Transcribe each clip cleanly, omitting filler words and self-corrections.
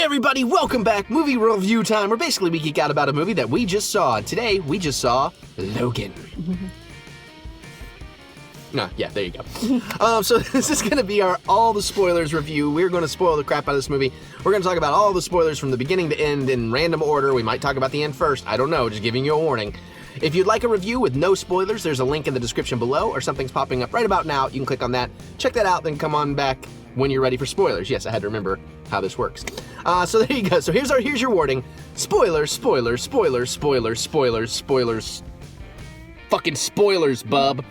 everybody, welcome back. Movie review time, where basically we geek out about a movie that we just saw. Today, we just saw Logan. There you go. So this is going to be our all the spoilers review. We're going to spoil the crap out of this movie. We're going to talk about all the spoilers from the beginning to end in random order. We might talk about the end first. I don't know, just giving you a warning. If you'd like a review with no spoilers, there's a link in the description below, or something's popping up right about now. You can click on that, check that out, then come on back when you're ready for spoilers. Yes, I had to remember how this works. So there you go. So here's your warning. Spoilers, spoilers, spoilers, spoilers, spoilers, spoilers. Fucking spoilers, bub.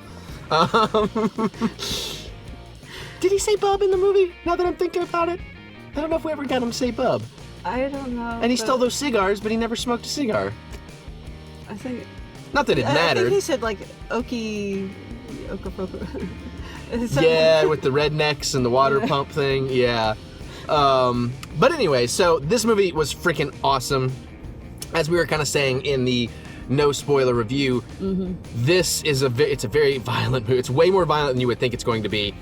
Did he say bub in the movie? Now that I'm thinking about it, I don't know if we ever got him to say bub. I don't know. And he stole those cigars, but he never smoked a cigar. I think. Not that it mattered. I think he said like Okie. Yeah, with the rednecks and the water pump thing. Yeah. But anyway, so this movie was freaking awesome. As we were kind of saying in the no spoiler review, this is it's a very violent movie. It's way more violent than you would think it's going to be.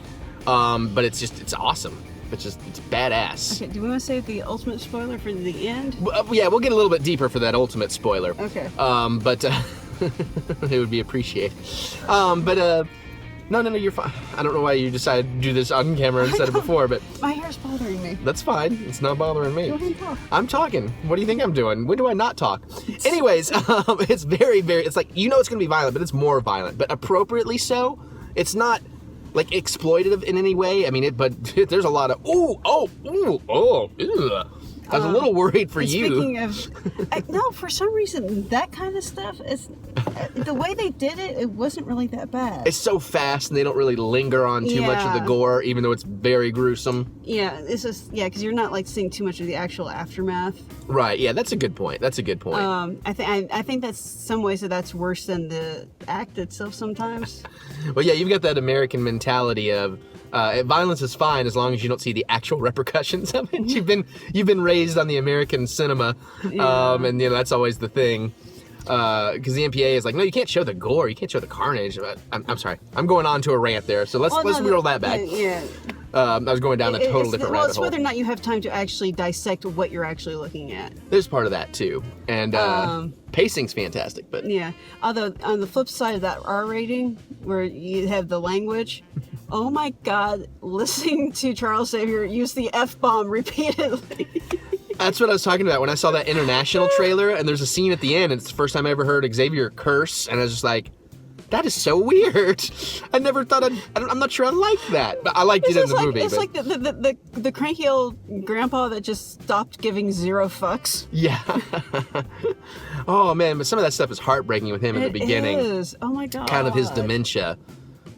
But it's awesome. It's badass. Okay, do we want to save the ultimate spoiler for the end? Yeah, we'll get a little bit deeper for that ultimate spoiler. Okay. But it would be appreciated. No, you're fine. I don't know why you decided to do this on camera instead of before, but... My hair's bothering me. That's fine. It's not bothering me. Go ahead and talk. I'm talking. What do you think I'm doing? When do I not talk? Anyways, it's very, very... It's like, you know it's going to be violent, but it's more violent. But appropriately so. It's not, like, exploitative in any way. I mean, but there's a lot of... Ew. I was a little worried for you. Speaking of... no, for some reason, that kind of stuff is... The way they did it, it wasn't really that bad. It's so fast, and they don't really linger on too much of the gore, even though it's very gruesome. Yeah, it's just... Yeah, because you're not, like, seeing too much of the actual aftermath. Right, yeah, that's a good point. I think that's some ways that's worse than the act itself sometimes. Well, yeah, you've got that American mentality of... violence is fine as long as you don't see the actual repercussions of it. You've been raised on the American cinema, and that's always the thing. Because the MPA is like, no, you can't show the gore, you can't show the carnage. I'm sorry, I'm going on to a rant there, so let's reel that back. Yeah. I was going down a total different rabbit hole. Well, it's whether or not you have time to actually dissect what you're actually looking at. There's part of that too, and pacing's fantastic, but yeah. Although on the flip side of that R rating, where you have the language. Oh my God, listening to Charles Xavier use the F-bomb repeatedly. That's what I was talking about when I saw that international trailer, and there's a scene at the end, and it's the first time I ever heard Xavier curse, and I was just like, that is so weird. I never thought I'm not sure I liked that, but I liked it in the movie. It's like the cranky old grandpa that just stopped giving zero fucks. Yeah. Oh man, but some of that stuff is heartbreaking with him in the beginning. It is. Oh my God. Kind of his dementia.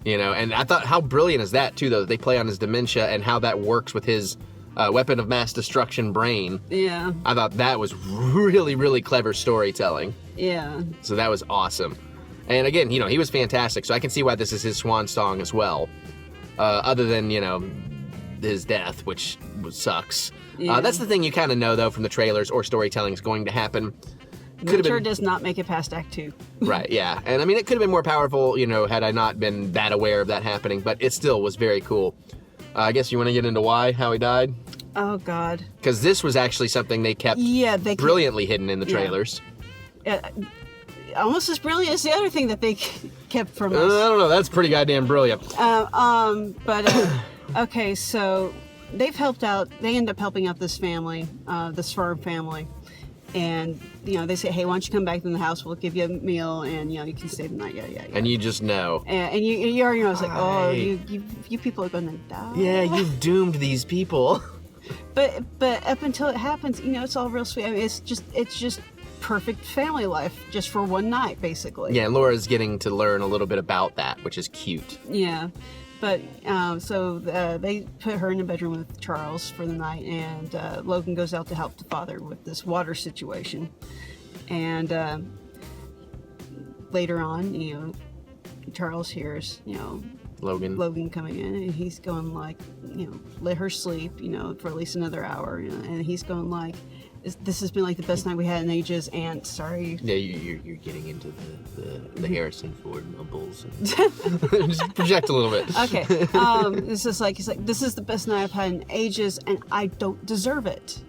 And I thought how brilliant is that too, though, that they play on his dementia and how that works with his weapon of mass destruction brain. Yeah. I thought that was really, really clever storytelling. Yeah. So that was awesome. And again, he was fantastic, so I can see why this is his swan song as well. Other than, his death, which sucks. Yeah. That's the thing you kind of know, though, from the trailers or storytelling is going to happen. Nature does not make it past Act 2. Right, yeah. And I mean, it could have been more powerful, had I not been that aware of that happening, but it still was very cool. I guess you want to get into how he died? Oh, God. Because this was actually something they kept brilliantly hidden in the trailers. Almost as brilliant as the other thing that they kept from us. I don't know, that's pretty goddamn brilliant. Okay, so they end up helping out this family, this farm family. And, they say, hey, why don't you come back to the house? We'll give you a meal, and, you can stay the night. Yeah. And you just know. And you already know. It's like, oh, you people are going to die. Yeah, you've doomed these people. But up until it happens, it's all real sweet. I mean, it's just perfect family life, just for one night, basically. Yeah, and Laura's getting to learn a little bit about that, which is cute. Yeah. But, so they put her in a bedroom with Charles for the night, and Logan goes out to help the father with this water situation. And later on, Charles hears, Logan coming in, and he's going like, let her sleep, for at least another hour, and he's going like, this has been like the best night we had in ages, and sorry. Yeah, you're getting into the Harrison Ford mumbles. Just project a little bit. Okay. It's just like, he's like, this is the best night I've had in ages, and I don't deserve it.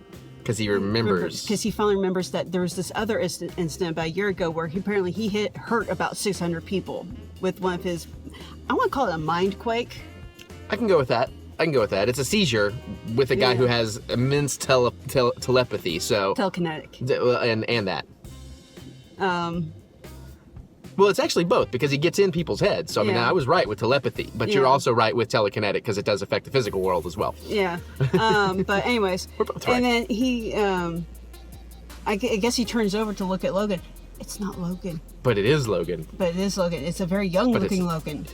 Because he remembers. Because he finally remembers that there was this other incident about a year ago where he hurt about 600 people with one of his, I want to call it a mind quake. I can go with that. It's a seizure with a guy who has immense telepathy, so... Telekinetic. And that. Well, it's actually both, because he gets in people's heads. So, I mean, I was right with telepathy, but you're also right with telekinetic, because it does affect the physical world as well. Yeah. But anyways. We're both right. And then he, I guess he turns over to look at Logan. It's not Logan. But it is Logan. It's a very young-looking Logan.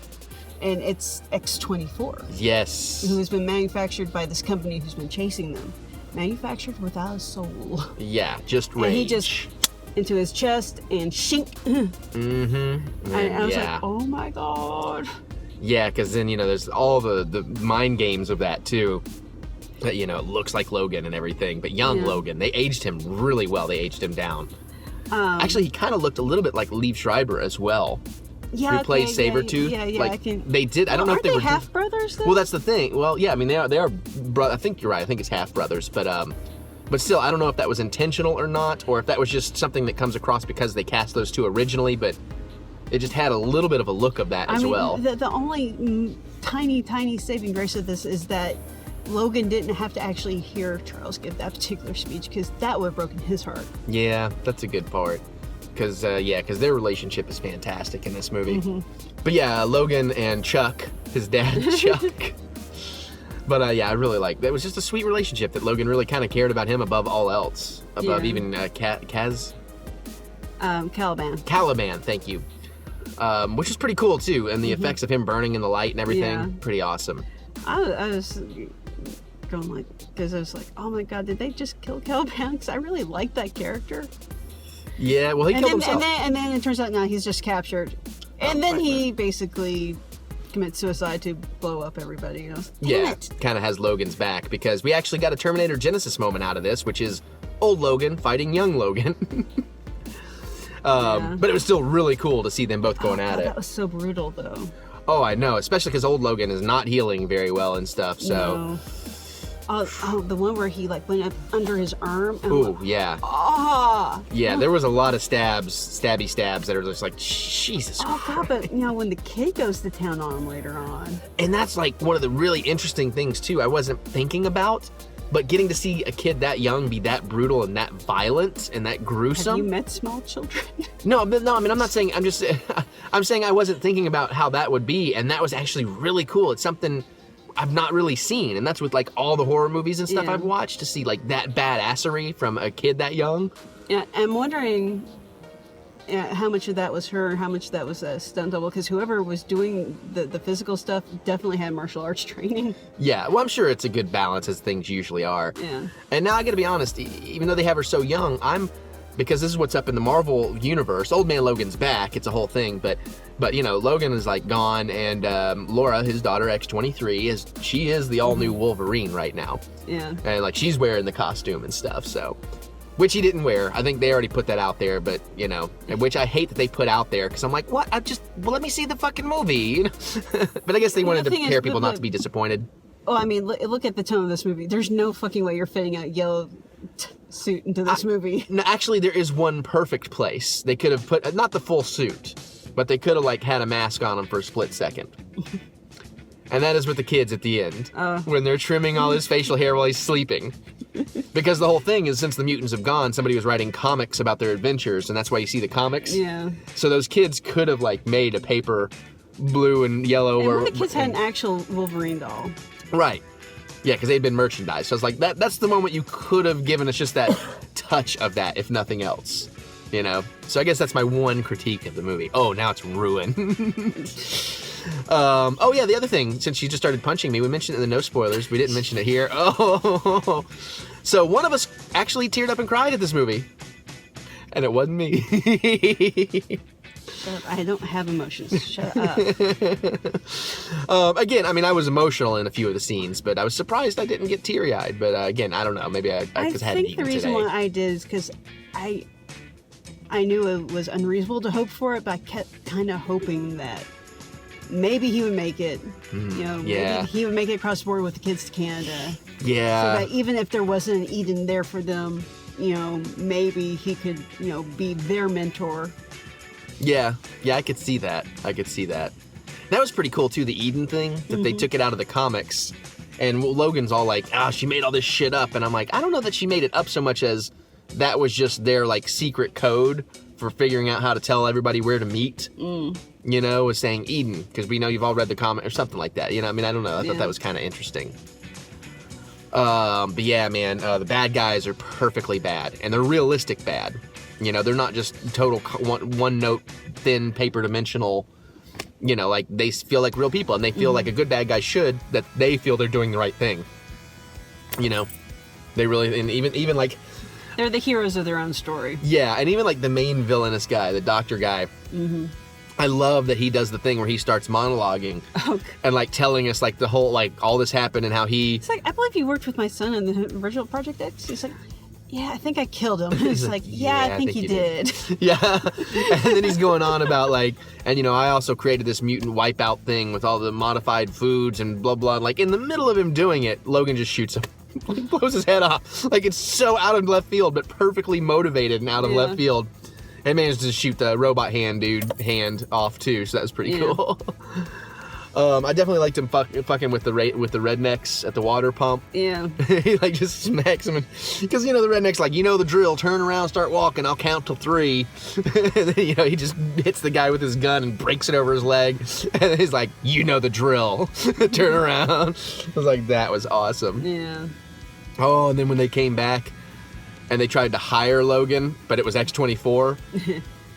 And it's X-24. Yes. Who has been manufactured by this company who's been chasing them. Manufactured without a soul. Yeah, just rage. And he just... into his chest and shink. Mm-hmm. And I was like, oh my god. Yeah, because then, there's all the mind games of that, too. That, looks like Logan and everything. But young Logan, they aged him really well. They aged him down. Actually, he kind of looked a little bit like Liev Schreiber as well. Yeah, who plays Sabretooth. Yeah, like, I can... They did, I don't know if they were... half brothers, though? Well, that's the thing. Well, yeah, I mean, they are I think you're right. I think it's half brothers, but still, I don't know if that was intentional or not, or if that was just something that comes across because they cast those two originally, but it just had a little bit of a look of that as well. The only tiny saving grace of this is that Logan didn't have to actually hear Charles give that particular speech, because that would have broken his heart. Yeah, that's a good part. Because their relationship is fantastic in this movie. Mm-hmm. But yeah, Logan and Chuck, his dad Chuck. But I really liked it. It was just a sweet relationship that Logan really kind of cared about him above all else. Above even Caliban, thank you. Which is pretty cool too. And the effects of him burning in the light and everything, pretty awesome. I was going because I was like, oh my god, did they just kill Caliban? Because I really liked that character. Yeah, well, he killed himself. And then it turns out now he's just captured. And then he basically commits suicide to blow up everybody, kind of has Logan's back, because we actually got a Terminator Genesis moment out of this, which is old Logan fighting young Logan. But it was still really cool to see them both going at it. That was so brutal, though. Oh, I know, especially because old Logan is not healing very well and stuff, so... No. Oh, the one where he went up under his arm. Ooh, yeah. Ah! Yeah, there was a lot of stabby stabs that are just like, Jesus Christ. God, but when the kid goes to town on him later on. And that's one of the really interesting things too I wasn't thinking about, but getting to see a kid that young be that brutal and that violent and that gruesome. Have you met small children? No, I mean, I'm not saying, I'm saying I wasn't thinking about how that would be, and that was actually really cool. It's something I've not really seen, and that's with all the horror movies and stuff I've watched, to see that badassery from a kid that young. Yeah, I'm wondering how much of that was her, how much that was a stunt double, because whoever was doing the physical stuff definitely had martial arts training. Yeah, well, I'm sure it's a good balance, as things usually are. Yeah. And now I gotta be honest, even though they have her so young, because this is what's up in the Marvel universe. Old man Logan's back, it's a whole thing, but Logan is gone, and Laura, his daughter X-23, she is the all-new Wolverine right now. Yeah. And she's wearing the costume and stuff, so, which he didn't wear. I think they already put that out there, but which I hate that they put out there, because I'm like, what? Let me see the fucking movie. But I guess they wanted to prepare people not to be disappointed. Oh, I mean, look at the tone of this movie. There's no fucking way you're fitting a yellow suit into this movie. No, actually, there is one perfect place. They could have put, not the full suit, but they could have had a mask on him for a split second. And that is with the kids at the end, when they're trimming all his facial hair while he's sleeping. Because the whole thing is, since the mutants have gone, somebody was writing comics about their adventures, and that's why you see the comics. Yeah. So those kids could have made a paper blue and yellow. And one of the kids had an actual Wolverine doll. Right. Yeah, because they'd been merchandised. So I was like, that's the moment you could have given us just that touch of that, if nothing else. So I guess that's my one critique of the movie. Oh, now it's ruined. Oh yeah, the other thing, since you just started punching me, we mentioned it in the no spoilers. We didn't mention it here. Oh, so one of us actually teared up and cried at this movie, and it wasn't me. Shut up. I don't have emotions. Shut up. Again, I mean, I was emotional in a few of the scenes, but I was surprised I didn't get teary-eyed. But again, I don't know. Maybe I just hadn't eaten today. I think the reason why I did is because I knew it was unreasonable to hope for it, but I kept kind of hoping that maybe he would make it. Maybe he would make it across the border with the kids to Canada. Yeah. So that even if there wasn't an Eden there for them, maybe he could, be their mentor. Yeah, I could see that. That was pretty cool, too, the Eden thing, that they took it out of the comics. And Logan's all like, she made all this shit up. And I'm like, I don't know that she made it up so much as that was just their, like, secret code for figuring out how to tell everybody where to meet. Was saying Eden, because we know you've all read the comic or something like that. I don't know. I thought that was kind of interesting. But yeah, man, the bad guys are perfectly bad. And they're realistic bad. They're not just total one-note, thin, paper-dimensional, like they feel like real people. And they feel like a good bad guy should, that they feel they're doing the right thing. They really, and even like... They're the heroes of their own story. Yeah, and even like the main villainous guy, the doctor guy, I love that he does the thing where he starts monologuing and like telling us like the whole, like all this happened and how he... It's like, I believe you worked with my son in the original Project X. He's like, yeah, I think I killed him. It's like, yeah, I think you did. Yeah. And then he's going on about like, and I also created this mutant wipeout thing with all the modified foods and blah, blah. Like in the middle of him doing it, Logan just shoots him. Blows his head off. Like it's so out of left field, but perfectly motivated and out of left field. And managed to shoot the robot hand off too, so that was pretty cool. I definitely liked him fucking with the rednecks at the water pump. Yeah. He like just smacks him, because the redneck's like, the drill, turn around, start walking, I'll count till 3. And then, he just hits the guy with his gun and breaks it over his leg. And he's like, the drill, turn around. I was like, that was awesome. Yeah. Oh, and then when they came back and they tried to hire Logan, but it was X-24.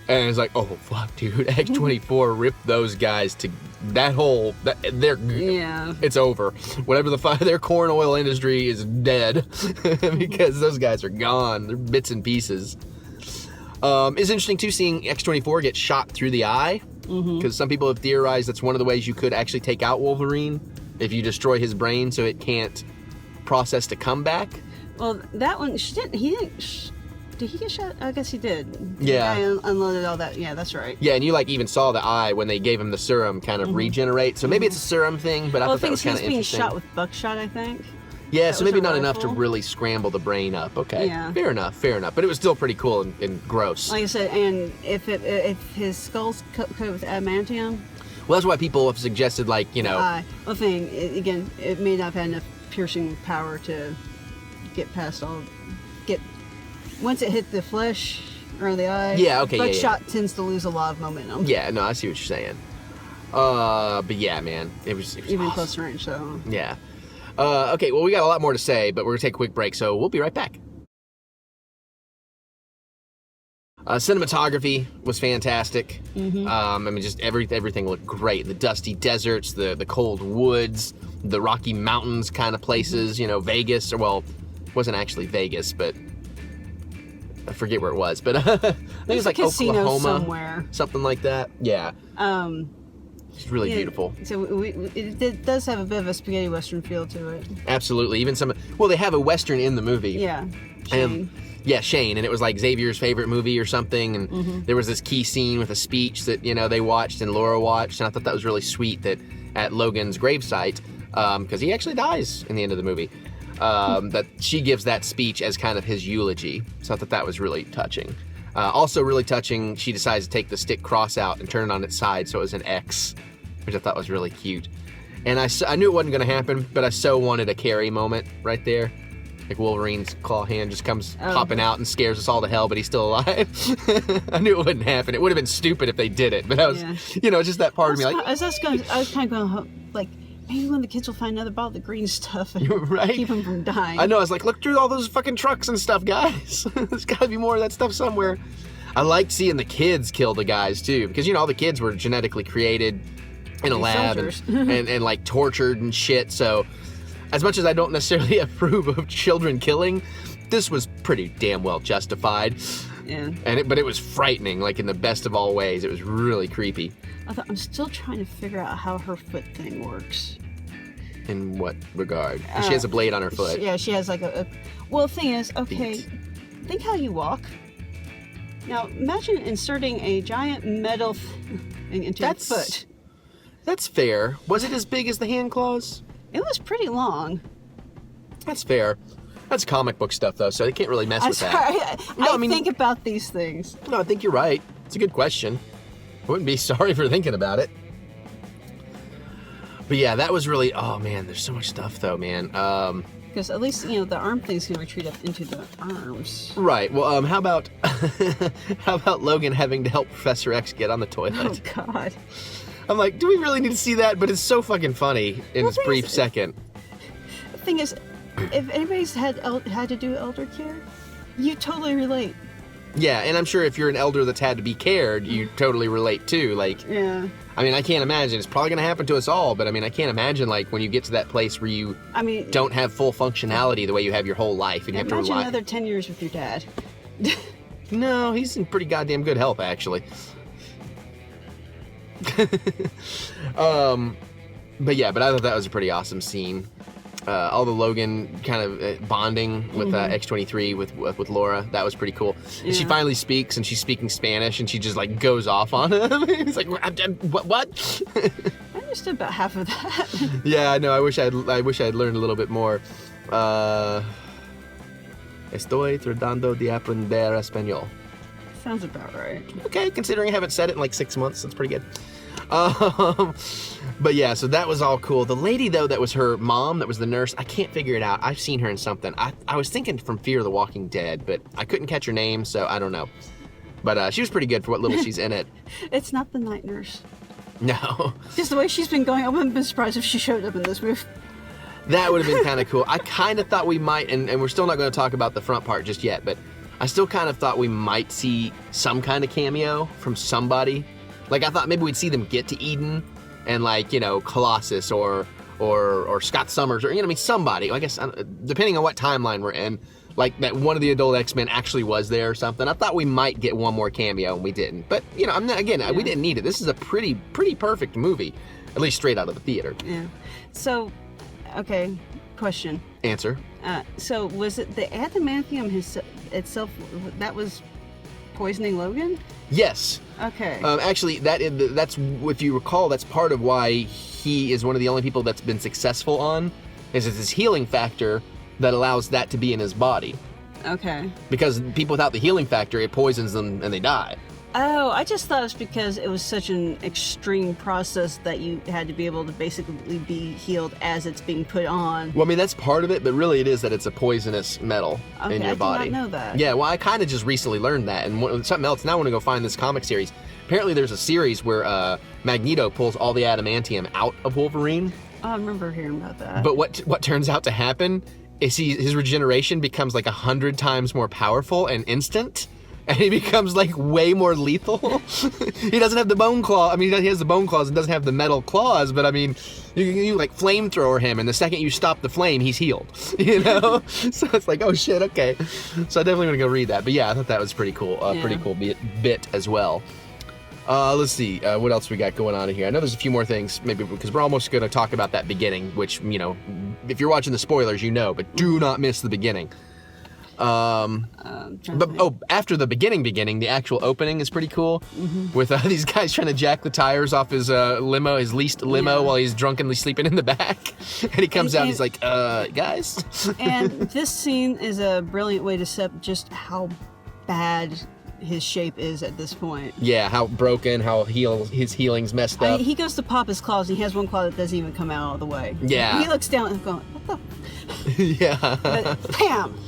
And it's like, oh, fuck, dude. X-24 ripped those guys to that hole. It's over. Whatever their corn oil industry is dead because those guys are gone. They're bits and pieces. It's interesting, too, seeing X-24 get shot through the eye. Because some people have theorized that's one of the ways you could actually take out Wolverine if you destroy his brain so it can't process to come back. Well, that one, did he get shot? I guess he did. Yeah. The guy unloaded all that. Yeah, that's right. Yeah, and you even saw the eye when they gave him the serum kind of regenerate. So maybe it's a serum thing, but I thought that was kind of interesting. He was being shot with buckshot, I think. Yeah, so maybe not enough to really scramble the brain up. Okay. Yeah. Fair enough. But it was still pretty cool and gross. Like I said, and if his skull's coated with adamantium. Well, that's why people have suggested, like, Well, again, it may not have had enough piercing power to get past once it hit the flesh or the eye. Yeah, okay, buckshot tends to lose a lot of momentum. Yeah, no, I see what you're saying. But yeah, man, it was even awesome. close range. So yeah. Okay, well, we got a lot more to say, but we're gonna take a quick break, so we'll be right back. Cinematography was fantastic. Just everything looked great. The dusty deserts, the cold woods, the Rocky Mountains kind of places. Vegas, or well, it wasn't actually Vegas, but I forget where it was. But I think it was like Oklahoma somewhere, something like that. Yeah. It's really beautiful. So it does have a bit of a spaghetti western feel to it. Absolutely. Even they have a western in the movie. Yeah. Shane. Shane, and it was like Xavier's favorite movie or something, and there was this key scene with a speech that they watched and Laura watched, and I thought that was really sweet that at Logan's gravesite, because he actually dies in the end of the movie, that she gives that speech as kind of his eulogy. So I thought that was really touching. Also really touching, she decides to take the stick cross out and turn it on its side so it was an X, which I thought was really cute. And I knew it wasn't going to happen, but I so wanted a Carrie moment right there. Like Wolverine's claw hand just comes popping out and scares us all to hell, but he's still alive. I knew it wouldn't happen. It would have been stupid if they did it, but I was, just that part of me like... I was kind of going, like, maybe when the kids will find another bottle of the green stuff and keep them from dying. I know, I was like, look through all those fucking trucks and stuff, guys. There's got to be more of that stuff somewhere. I liked seeing the kids kill the guys, too, because, all the kids were genetically created in a lab and like, tortured and shit, so... As much as I don't necessarily approve of children killing, this was pretty damn well justified. Yeah. But it was frightening, like in the best of all ways. It was really creepy. I'm still trying to figure out how her foot thing works. In what regard? She has a blade on her foot. She has like a... Well, the thing is, okay, think how you walk. Now, imagine inserting a giant metal thing into your foot. That's fair. Was it as big as the hand claws? It was pretty long. That's fair. That's comic book stuff, though, so they can't really mess with that. I think about these things. No, I think you're right. It's a good question. I wouldn't be sorry for thinking about it. But yeah, that was really... Oh, man, there's so much stuff, though, man. Because at least, the arm things can retreat up into the arms. Right. Well, how about... how about Logan having to help Professor X get on the toilet? Oh, God. I'm like, do we really need to see that? But it's so fucking funny in this brief second. The thing is, if anybody's had to do elder care, you totally relate. Yeah, and I'm sure if you're an elder that's had to be cared, you totally relate too. Like, yeah. I mean, I can't imagine. It's probably going to happen to us all, but I mean, I can't imagine like when you get to that place where you don't have full functionality the way you have your whole life, and you have to rely. Imagine another 10 years with your dad. No, he's in pretty goddamn good health, actually. But yeah, but I thought that was a pretty awesome scene. All the Logan kind of bonding with X-23 with Laura, that was pretty cool. Yeah. And she finally speaks, and she's speaking Spanish, and she just like goes off on him. He's like, what? I understood about half of that. Yeah, I know. I wish I'd learned a little bit more. Estoy tratando de aprender español. Sounds about right. Okay, considering I haven't said it in like 6 months, that's pretty good. But yeah, so that was all cool. The lady, though, that was her mom, that was the nurse, I can't figure it out. I've seen her in something. I was thinking from Fear the Walking Dead, but I couldn't catch her name, so I don't know. But she was pretty good for what little she's in it. It's not the night nurse. No. Just the way she's been going, I wouldn't be surprised if she showed up in this movie. That would have been kind of cool. I kind of thought we might, and we're still not going to talk about the front part just yet, but I still kind of thought we might see some kind of cameo from somebody. Like, I thought maybe we'd see them get to Eden and, like, Colossus or Scott Summers or, somebody. I guess, depending on what timeline we're in, like, that one of the adult X-Men actually was there or something. I thought we might get one more cameo, and we didn't. But, we didn't need it. This is a pretty perfect movie, at least straight out of the theater. Yeah. So, okay, question. Answer. So, was it the adamantium itself that was poisoning Logan? Yes. Okay. Actually, that's if you recall, that's part of why he is one of the only people that's been successful on, is his healing factor that allows that to be in his body. Okay. Because people without the healing factor, it poisons them and they die. Oh, I just thought it was because it was such an extreme process that you had to be able to basically be healed as it's being put on. Well, I mean, that's part of it, but really it is that it's a poisonous metal in your body. I did not know that. Yeah, well, I kind of just recently learned that, and something else, now I want to go find this comic series. Apparently there's a series where Magneto pulls all the adamantium out of Wolverine. Oh, I remember hearing about that. But what turns out to happen is his regeneration becomes like 100 times more powerful and instant. And he becomes, like, way more lethal. He doesn't have the bone claw. I mean, he has the bone claws and doesn't have the metal claws, but, I mean, you like, flamethrower him, and the second you stop the flame, he's healed, So it's like, oh, shit, okay. So I definitely want to go read that. But, yeah, I thought that was pretty cool. Pretty cool bit as well. Let's see. What else we got going on in here? I know there's a few more things, maybe, because we're almost going to talk about that beginning, which, if you're watching the spoilers, but do not miss the beginning. After the beginning, the actual opening is pretty cool. Mm-hmm. With these guys trying to jack the tires off his limo, his leased limo, while he's drunkenly sleeping in the back. And he comes out and he's like, guys. And this scene is a brilliant way to set just how bad his shape is at this point. Yeah, how broken, how his healing's messed up. He goes to pop his claws, and he has one claw that doesn't even come out of the way. Yeah. He looks down and going, what the? Yeah. But, bam!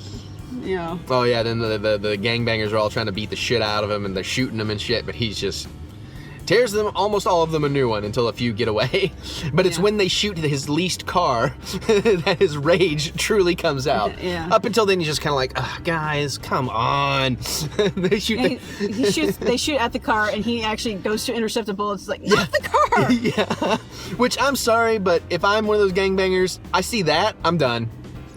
Oh yeah, then the gangbangers are all trying to beat the shit out of him, and they're shooting him and shit, but he's just tears them, almost all of them, a new one until a few get away. But it's when they shoot his leased car that his rage truly comes out. Yeah. Up until then, he's just kind of like, guys, come on. They shoot. They shoot at the car, and he actually goes to intercept the bullets. It's like, not the car. Yeah. Which, I'm sorry, but if I'm one of those gangbangers, I see that, I'm done.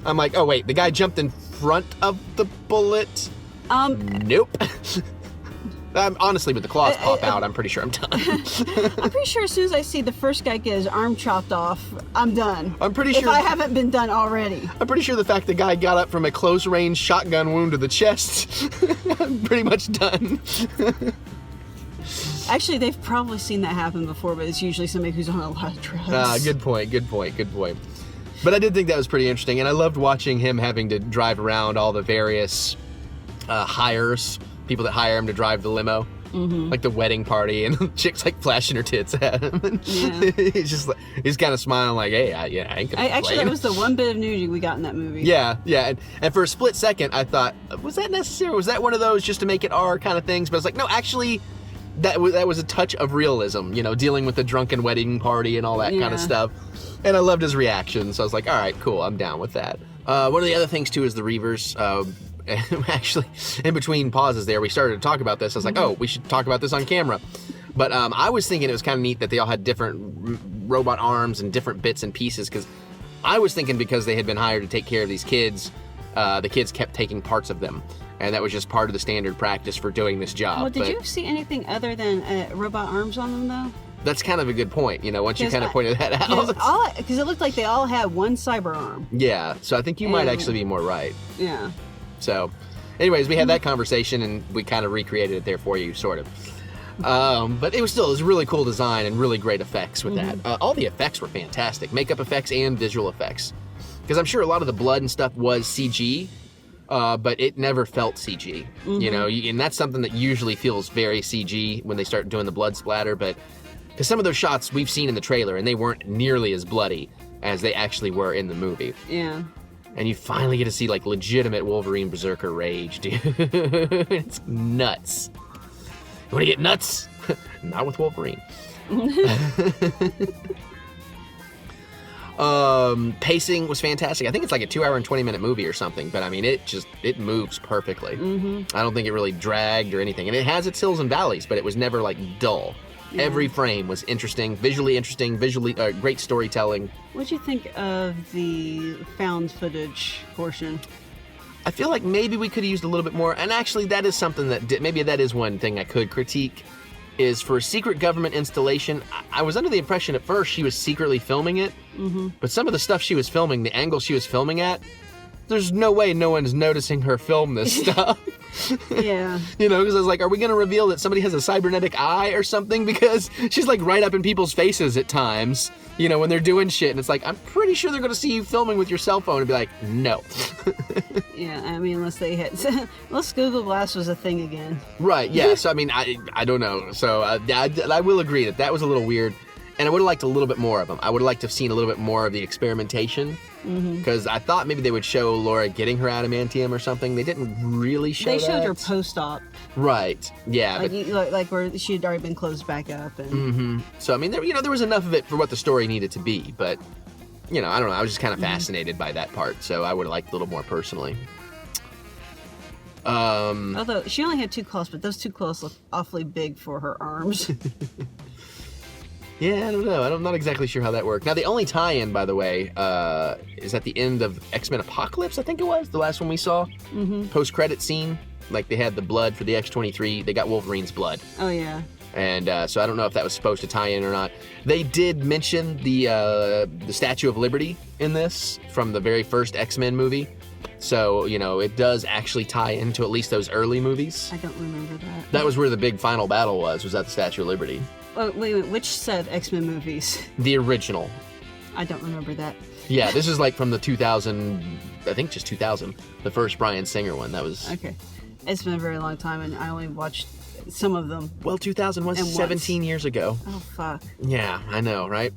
I'm like, oh wait, the guy jumped in front of the bullet? Nope. Honestly, with the claws pop out, I'm pretty sure I'm done. I'm pretty sure as soon as I see the first guy get his arm chopped off, I'm done. I'm pretty sure. If I haven't been done already. I'm pretty sure the fact the guy got up from a close-range shotgun wound to the chest, I'm pretty much done. Actually, they've probably seen that happen before, but it's usually somebody who's on a lot of drugs. Good point. But I did think that was pretty interesting, and I loved watching him having to drive around all the various hires, people that hire him to drive the limo. Mm-hmm. Like the wedding party, and the chick's like flashing her tits at him. Yeah. he's kind of smiling like, hey, I ain't gonna actually, that was the one bit of nudity we got in that movie. Yeah. And for a split second, I thought, was that necessary? Was that one of those just to make it R kind of things? But I was like, no, actually, that was a touch of realism, dealing with the drunken wedding party and all that kind of stuff. And I loved his reaction, so I was like, all right, cool, I'm down with that. One of the other things, too, is the Reavers. Actually, in between pauses there, we started to talk about this. I was like, oh, we should talk about this on camera. But I was thinking it was kind of neat that they all had different robot arms and different bits and pieces, because I was thinking because they had been hired to take care of these kids, the kids kept taking parts of them. And that was just part of the standard practice for doing this job. Well, did you see anything other than robot arms on them, though? That's kind of a good point, once you kind of pointed that out. Because it looked like they all had one cyber arm. Yeah, so I think you might actually be more right. Yeah. So, anyways, we had that conversation, and we kind of recreated it there for you, sort of. But it was a really cool design and really great effects with that. All the effects were fantastic, makeup effects and visual effects. Because I'm sure a lot of the blood and stuff was CG, but it never felt CG. And that's something that usually feels very CG when they start doing the blood splatter. But because some of those shots we've seen in the trailer, and they weren't nearly as bloody as they actually were in the movie. Yeah. And you finally get to see, like, legitimate Wolverine Berserker rage, dude. It's nuts. You want to get nuts? Not with Wolverine. Pacing was fantastic. I think it's like a 2 hour and 20 minute movie or something, but I mean, it moves perfectly. I don't think it really dragged or anything. And it has its hills and valleys, but it was never, like, dull. Yeah. Every frame was visually great storytelling. What'd you think of the found footage portion? I feel like maybe we could have used a little bit more, and actually that is something maybe that is one thing I could critique, is for a secret government installation, I was under the impression at first she was secretly filming it, but some of the stuff she was filming, the angle she was filming at, there's no way no one's noticing her film this stuff. Yeah. Because I was like, are we going to reveal that somebody has a cybernetic eye or something? Because she's like right up in people's faces at times, when they're doing shit. And it's like, I'm pretty sure they're going to see you filming with your cell phone and be like, no. Yeah, I mean, unless Google Glass was a thing again. Right, yeah. So, I mean, I don't know. So, I will agree that was a little weird. And I would have liked a little bit more of them. I would have liked to have seen a little bit more of the experimentation. Because I thought maybe they would show Laura getting her adamantium or something. They didn't really show that. They showed her post-op. Right, yeah. Like where she had already been closed back up. And... So, I mean, there was enough of it for what the story needed to be. But, I don't know. I was just kind of fascinated by that part. So I would have liked a little more personally. Although, she only had 2 claws, but those 2 claws look awfully big for her arms. Yeah, I don't know. I'm not exactly sure how that worked. Now, the only tie-in, by the way, is at the end of X-Men Apocalypse, I think it was, the last one we saw. Post-credit scene. Like, they had the blood for the X-23. They got Wolverine's blood. Oh, yeah. And so I don't know if that was supposed to tie in or not. They did mention the Statue of Liberty in this from the very first X-Men movie. So, it does actually tie into at least those early movies. I don't remember that. That was where the big final battle was at the Statue of Liberty. Oh, wait, which set of X-Men movies? The original. I don't remember that. Yeah, this is like from the 2000, I think just 2000, the first Bryan Singer one. That was... Okay. It's been a very long time, and I only watched some of them. Well, 2000 was 17 years ago. Oh, fuck. Yeah, I know, right?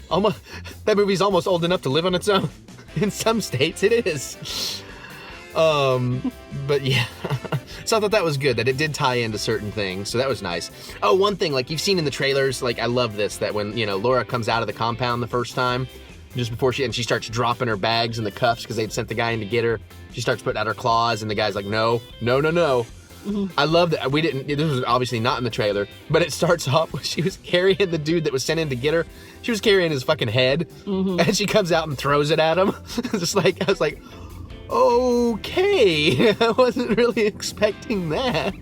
That movie's almost old enough to live on its own. In some states, it is. But yeah, so I thought that was good, that it did tie into certain things, so that was nice. Oh, one thing, like you've seen in the trailers, like I love this, that when, Laura comes out of the compound the first time, just before she starts dropping her bags and the cuffs because they'd sent the guy in to get her, she starts putting out her claws and the guy's like, no. I love that. This was obviously not in the trailer, but it starts off when she was carrying the dude that was sent in to get her. She was carrying his fucking head, and she comes out and throws it at him. I was like, okay, I wasn't really expecting that.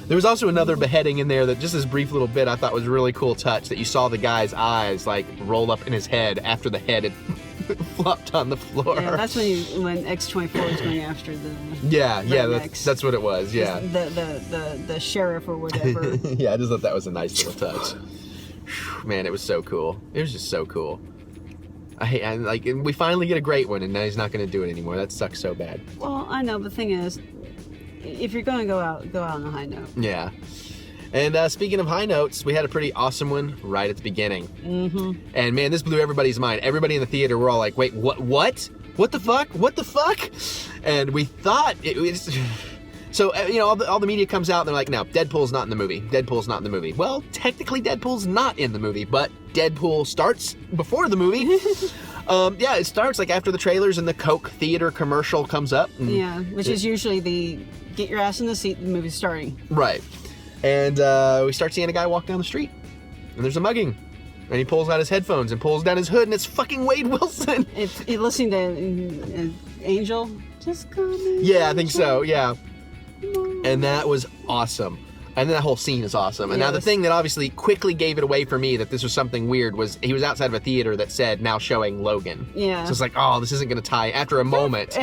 There was also another beheading in there that just this brief little bit I thought was a really cool touch, that you saw the guy's eyes like roll up in his head after the head had flopped on the floor. Yeah, that's when X-24 was going after the. Yeah, that's what it was. Yeah. The sheriff or whatever. Yeah, I just thought that was a nice little touch. Man, it was so cool. It was just so cool. And we finally get a great one, and now he's not going to do it anymore. That sucks so bad. Well, I know, but the thing is, if you're going to go out on a high note. Yeah. And speaking of high notes, we had a pretty awesome one right at the beginning. Mm-hmm. And man, this blew everybody's mind. Everybody in the theater were all like, wait, what? What the fuck? What the fuck? And we thought it was... So, all the media comes out and they're like, no, Deadpool's not in the movie. Deadpool's not in the movie. Well, technically Deadpool's not in the movie, but Deadpool starts before the movie. Yeah, it starts like after the trailers and the Coke Theater commercial comes up. Yeah, which is usually the get your ass in the seat, the movie's starting. Right. And we start seeing a guy walk down the street, and there's a mugging. And he pulls out his headphones and pulls down his hood, and it's fucking Wade Wilson. It's listening to Angel. Just come in. Yeah, I think so, yeah. And that was awesome. And then that whole scene is awesome. And now the thing that obviously quickly gave it away for me that this was something weird was he was outside of a theater that said, now showing Logan. Yeah. So it's like, oh, this isn't going to tie. After a moment.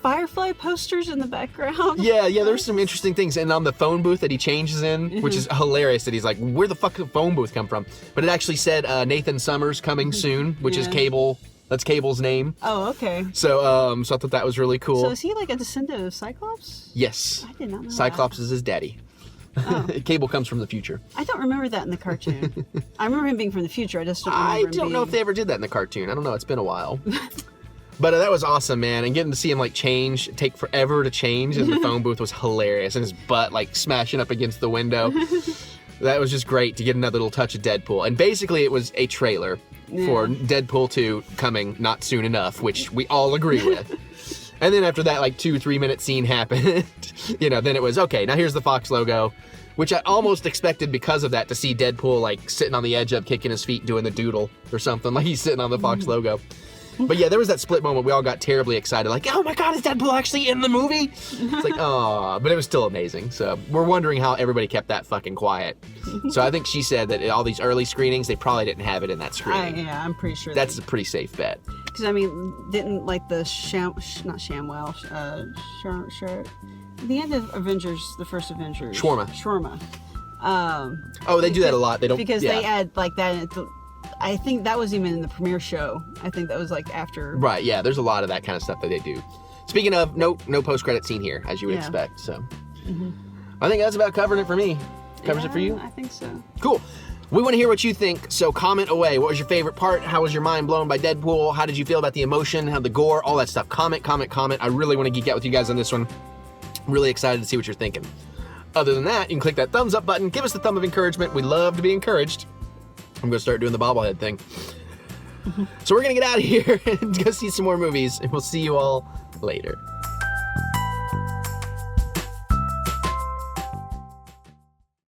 Firefly posters in the background. Yeah, there's some interesting things. And on the phone booth that he changes in, which is hilarious that he's like, where the fuck did the phone booth come from? But it actually said Nathan Summers coming soon, which is Cable. That's Cable's name. Oh, okay. So I thought that was really cool. So is he like a descendant of Cyclops? Yes. I did not know Cyclops is his daddy. Oh. Cable comes from the future. I don't remember that in the cartoon. I remember him being from the future. I just don't remember I don't know if they ever did that in the cartoon. I don't know. It's been a while. But that was awesome, man. And getting to see him like take forever to change in the phone booth was hilarious. And his butt like smashing up against the window. That was just great to get another little touch of Deadpool. And basically it was a trailer for Deadpool 2 coming not soon enough, which we all agree with. And then after that, like 2-3 minute scene happened, then it was, okay, now here's the Fox logo, which I almost expected because of that to see Deadpool like sitting on the edge of kicking his feet doing the doodle or something, like he's sitting on the Fox logo. But yeah, there was that split moment. We all got terribly excited, like, oh my God, is Deadpool actually in the movie? It's like, oh, but it was still amazing. So we're wondering how everybody kept that fucking quiet. So I think she said that all these early screenings, they probably didn't have it in that screening. Yeah, I'm pretty sure. That's a pretty safe bet. Because, I mean, didn't like the the end of Avengers, the first Avengers. Shawarma. They do that a lot. They don't. Because they add like that. I think that was even in the premiere show. I think that was like after. Right, yeah, there's a lot of that kind of stuff that they do. Speaking of, no post-credit scene here, as you would expect, so. I think that's about covering it for me. Covers it for you? I think so. Cool. We want to hear what you think, so comment away. What was your favorite part? How was your mind blown by Deadpool? How did you feel about the emotion, how the gore, all that stuff? Comment. I really want to geek out with you guys on this one. Really excited to see what you're thinking. Other than that, you can click that thumbs up button. Give us the thumb of encouragement. We love to be encouraged. I'm going to start doing the bobblehead thing. So we're going to get out of here and go see some more movies, and we'll see you all later.